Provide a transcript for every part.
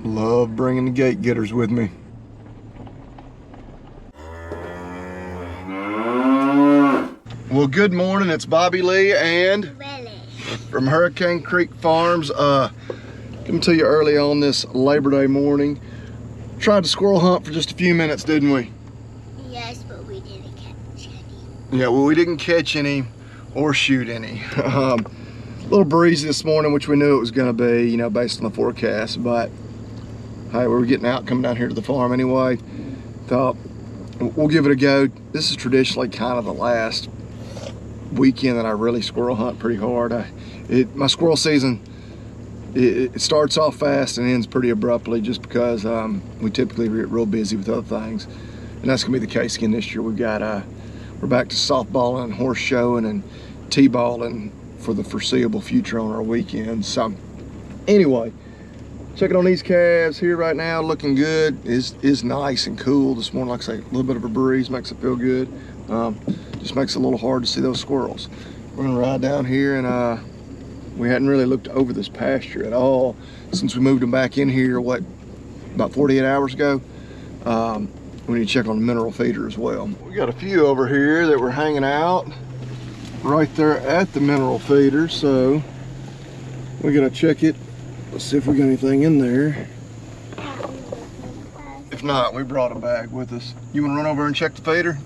Love bringing the gate getters with me. Well, good morning. It's Bobby Lee and Willie from Hurricane Creek Farms. Coming to you early on this Labor Day morning. Tried to squirrel hunt for just a few minutes, didn't we? Yes, but we didn't catch any. Yeah, well, we didn't catch any or shoot any. A little breezy this morning, which we knew it was going to be, you know, based on the forecast. But hey, we were getting out, coming down here to the farm anyway. Thought we'll give it a go. This is traditionally kind of the last weekend that I really squirrel hunt pretty hard. My squirrel season, it starts off fast and ends pretty abruptly just because we typically get real busy with other things. And that's gonna be the case again this year. We've got, we're back to softballing and horse showing and t-balling for the foreseeable future on our weekends. So anyway, checking on these calves here right now, looking good. Is nice and cool this morning. Like I say, a little bit of a breeze makes it feel good. Just makes it a little hard to see those squirrels. We're gonna ride down here, and we hadn't really looked over this pasture at all since we moved them back in here, what, about 48 hours ago. We need to check on the mineral feeder as well. We got a few over here that were hanging out right there at the mineral feeder, so we gotta check it. Let's see if we got anything in there. If not, we brought a bag with us. You wanna run over and check the feeder?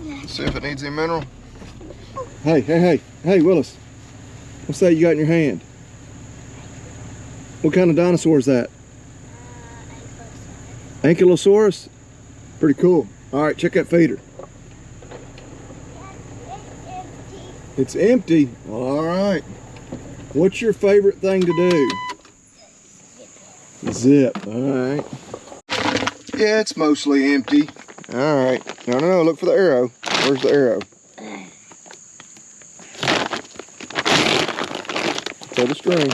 Yeah. See if it needs any mineral? Hey, Willis. What's that you got in your hand? What kind of dinosaur is that? Ankylosaurus? Pretty cool. All right, check that feeder. It's empty. All right. What's your favorite thing to do? Zip. All right. Yeah, it's mostly empty. All right. No. Look for the arrow. Where's the arrow? Pull the string.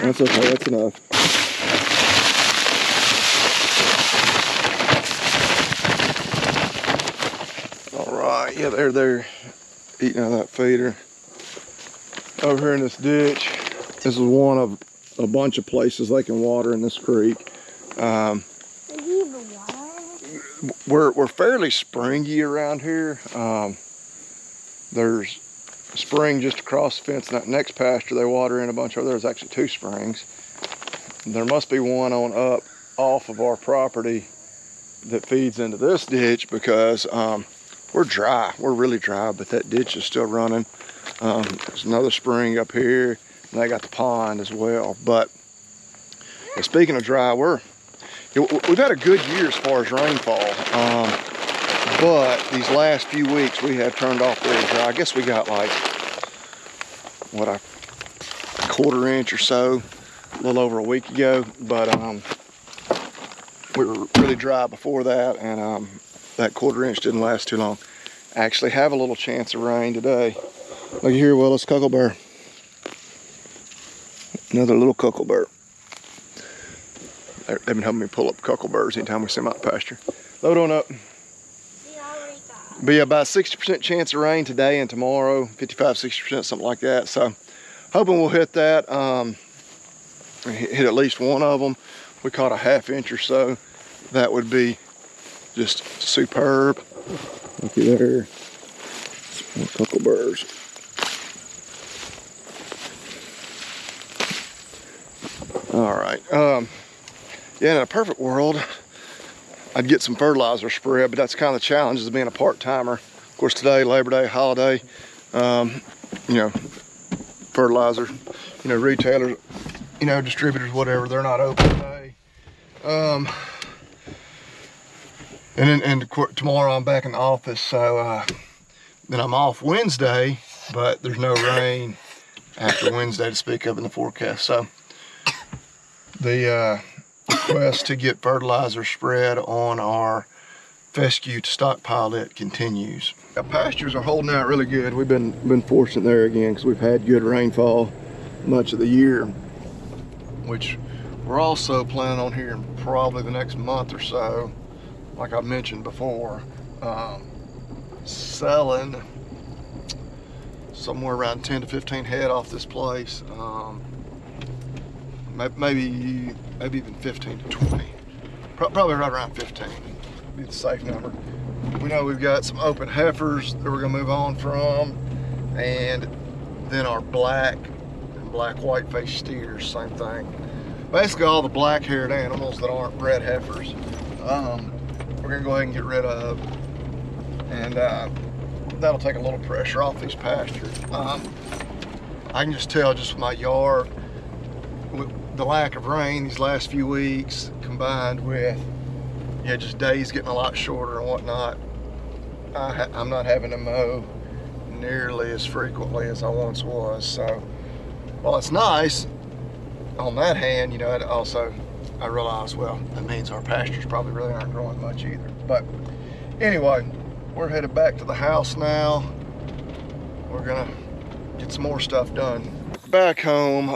That's okay. That's enough. All right. Yeah, they're eating out of that feeder. Over here in this ditch, this is one of a bunch of places they can water in this creek. We're fairly springy around here. There's a spring just across the fence, and that next pasture they water in a bunch of. There's actually 2 springs. There must be one on up off of our property that feeds into this ditch because we're dry. We're really dry, but that ditch is still running. There's another spring up here, and they got the pond as well. But speaking of dry, we've had a good year as far as rainfall. But these last few weeks we have turned off very dry. I guess we got like, what, a quarter inch or so, a little over a week ago. But we were really dry before that, and that quarter inch didn't last too long. Actually have a little chance of rain today. Look here, Willis, Cucklebear. Another little Cucklebear. They've been helping me pull up Cucklebears anytime we see them out the pasture. Load on up. Be about 60% chance of rain today and tomorrow, 55-60%, something like that. So hoping we'll hit that, hit at least one of them. We caught a ½ inch or so. That would be just superb. Looky there, some Cucklebears. All right, yeah, in a perfect world, I'd get some fertilizer spread, but that's kind of the challenge of being a part-timer. Of course, today, Labor Day, holiday, you know, fertilizer, you know, retailers, you know, distributors, whatever, they're not open today. And tomorrow I'm back in the office, so then I'm off Wednesday, but there's no rain after Wednesday to speak of in the forecast. So the request to get fertilizer spread on our fescue to stockpile it continues. Our pastures are holding out really good. We've been fortunate there again because we've had good rainfall much of the year, which we're also planning on here in probably the next month or so, like I mentioned before, selling somewhere around 10 to 15 head off this place. maybe even 15 to 20. Probably right around 15 be the safe number. We know we've got some open heifers that we're gonna move on from, and then our black and black-white face steers, same thing. Basically all the black-haired animals that aren't bred heifers, we're gonna go ahead and get rid of, and that'll take a little pressure off these pastures. I can just tell just with my yard, with the lack of rain these last few weeks, combined with just days getting a lot shorter and whatnot, I'm not having to mow nearly as frequently as I once was. So while it's nice on that hand, I realize, well, that means our pastures probably really aren't growing much either. But anyway, we're headed back to the house now. We're gonna get some more stuff done. Back home,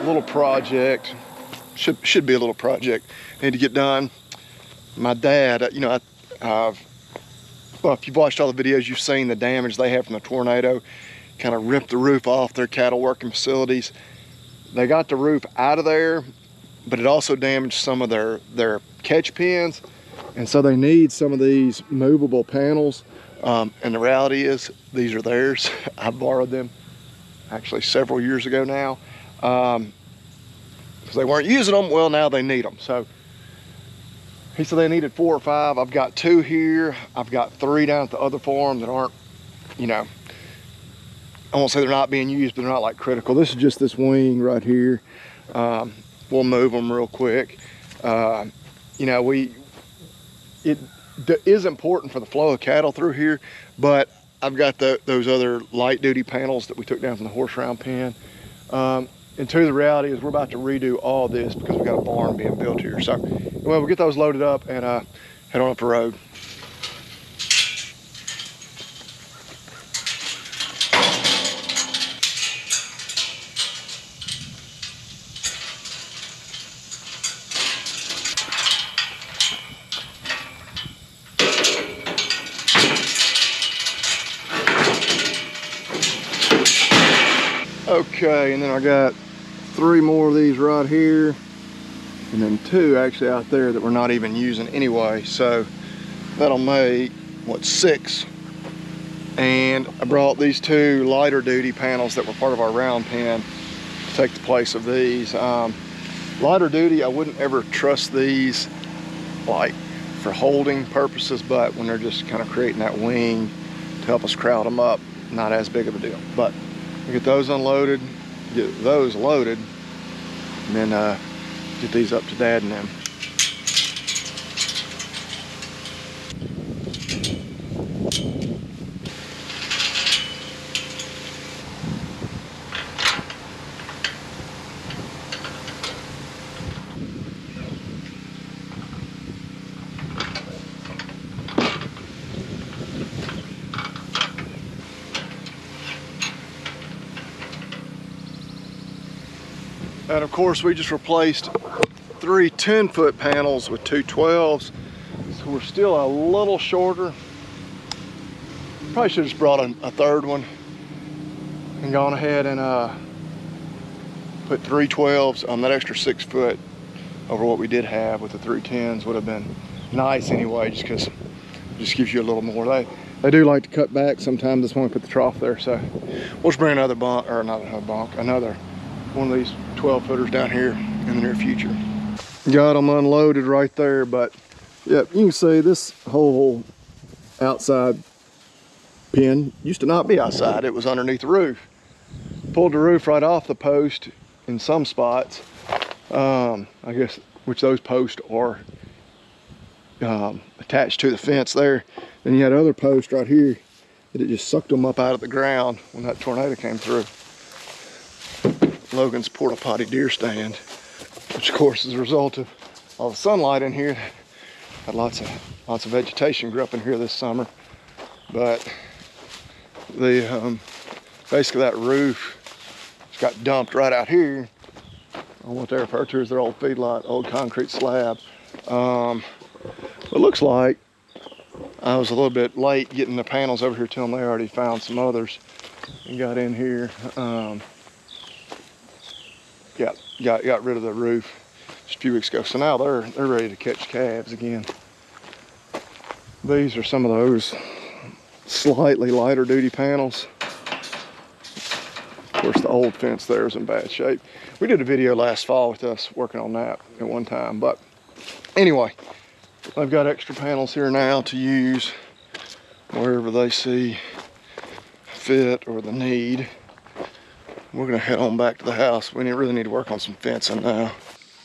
little project, should be a little project, need to get done. My dad, well, if you've watched all the videos, you've seen the damage they had from the tornado. Kind of ripped the roof off their cattle working facilities. They got the roof out of there, but it also damaged some of their catch pens. And so they need some of these movable panels. And the reality is, these are theirs. I borrowed them actually several years ago now. Because they weren't using them, well, now they need them. So he said they needed 4 or 5. I've got 2 here. I've got 3 down at the other farm that aren't, I won't say they're not being used, but they're not like critical. This is just this wing right here. We'll move them real quick. It is important for the flow of cattle through here, but I've got those other light duty panels that we took down from the horse round pen. And two, the reality is we're about to redo all this because we've got a barn being built here. So anyway, we'll get those loaded up and head on up the road. Okay, and then I got 3 more of these right here, and then 2 actually out there that we're not even using anyway. So that'll make, what, 6. And I brought these 2 lighter duty panels that were part of our round pen to take the place of these. Lighter duty, I wouldn't ever trust these like for holding purposes, but when they're just kind of creating that wing to help us crowd them up, not as big of a deal. But we'll get those unloaded, get those loaded, and then get these up to Dad and them. And of course, we just replaced 3 10-foot panels with 2 12s. So we're still a little shorter. Probably should have just brought a 3rd one and gone ahead and put 3 12s on that extra 6 foot over what we did have with the 3 10s. Would have been nice anyway, just because it just gives you a little more. They do like to cut back sometimes. That's when we put the trough there. So we'll just bring another bunk, or not another bunk, another one of these 12 footers down here in the near future. Got them unloaded right there, but yeah, you can see this whole outside pen used to not be outside. It was underneath the roof. Pulled the roof right off the post in some spots. I guess, which those posts are attached to the fence there. Then you had other posts right here that it just sucked them up out of the ground when that tornado came through. Logan's porta potty deer stand, which of course is a result of all the sunlight in here. Had lots of vegetation grew up in here this summer, but the basically that roof just got dumped right out here on what they refer to as their old feedlot, old concrete slab. It looks like I was a little bit late getting the panels over here to them. They already found some others and got in here. got rid of the roof just a few weeks ago. So now they're ready to catch calves again. These are some of those slightly lighter duty panels. Of course, the old fence there is in bad shape. We did a video last fall with us working on that at one time. But anyway, I've got extra panels here now to use wherever they see fit or the need. We're gonna head on back to the house. We really need to work on some fencing now.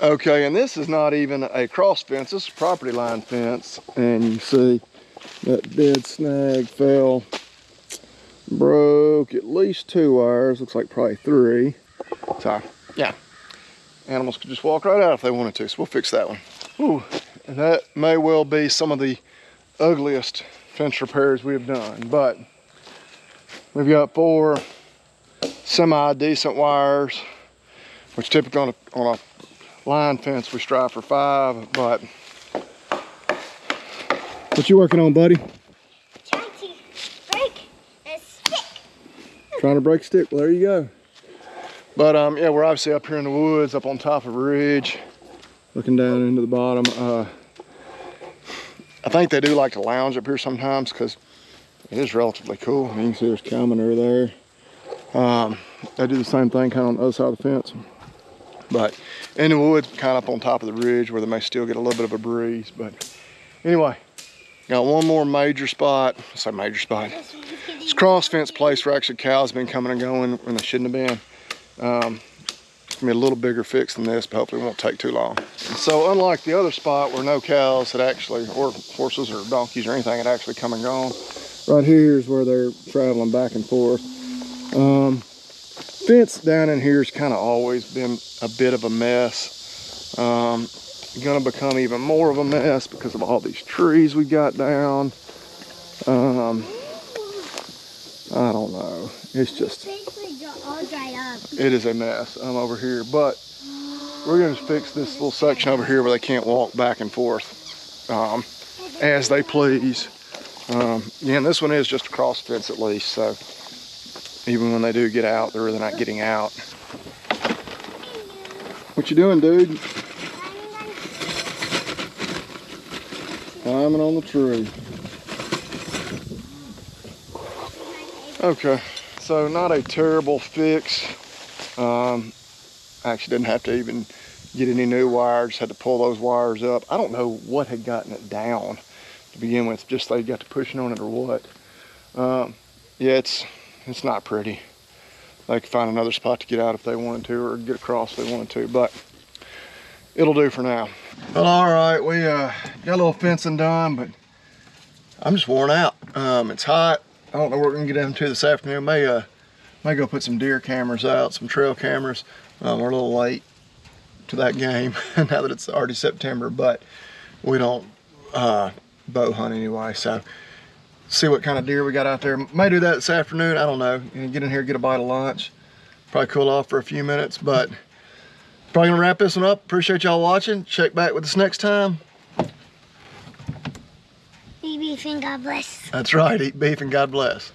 Okay, and this is not even a cross fence, this is a property line fence. And you see that dead snag fell, broke at least 2 wires, looks like probably 3. So, yeah, animals could just walk right out if they wanted to, so we'll fix that one. Ooh, and that may well be some of the ugliest fence repairs we have done, but we've got 4 semi-decent wires, which typically on a line fence we strive for 5, but what you working on, buddy? Trying to break a stick. Trying to break a stick. Well, there you go. But yeah, we're obviously up here in the woods, up on top of a ridge, looking down into the bottom. I think they do like to lounge up here sometimes because it is relatively cool. You can see there's cow manure there. They do the same thing kind of on the other side of the fence. But in the woods, kind of up on top of the ridge where they may still get a little bit of a breeze. But anyway, got one more major spot. I say major spot. It's cross fence place where actually cows have been coming and going when they shouldn't have been. It's gonna be a little bigger fix than this, but hopefully it won't take too long. So unlike the other spot where no cows had actually, or horses or donkeys or anything had actually come and gone, right here is where they're traveling back and forth. Fence down in here has kind of always been a bit of a mess. Gonna become even more of a mess because of all these trees we got down. I don't know. It's just, Basically all dried up. it is a mess over here, but we're gonna fix this little section over here where they can't walk back and forth as they please. Yeah, and this one is just a cross fence at least, so even when they do get out, they're really not getting out. What you doing, dude? Climbing on the tree. Okay, so not a terrible fix. Actually didn't have to even get any new wires, just had to pull those wires up. I don't know what had gotten it down to begin with, just they got to pushing on it or what. Yeah, it's not pretty. They could find another spot to get out if they wanted to, or get across if they wanted to, but it'll do for now. Well, all right, we got a little fencing done, but I'm just worn out. It's hot. I don't know what we're gonna get into this afternoon. May go put some deer cameras out, some trail cameras. We're a little late to that game now that it's already September, but we don't bow hunt anyway, so see what kind of deer we got out there. May do that this afternoon, I don't know. Get in here, get a bite of lunch, probably cool off for a few minutes, but probably gonna wrap this one up. Appreciate y'all watching. Check back with us next time. Eat beef and God bless. That's right, eat beef and God bless.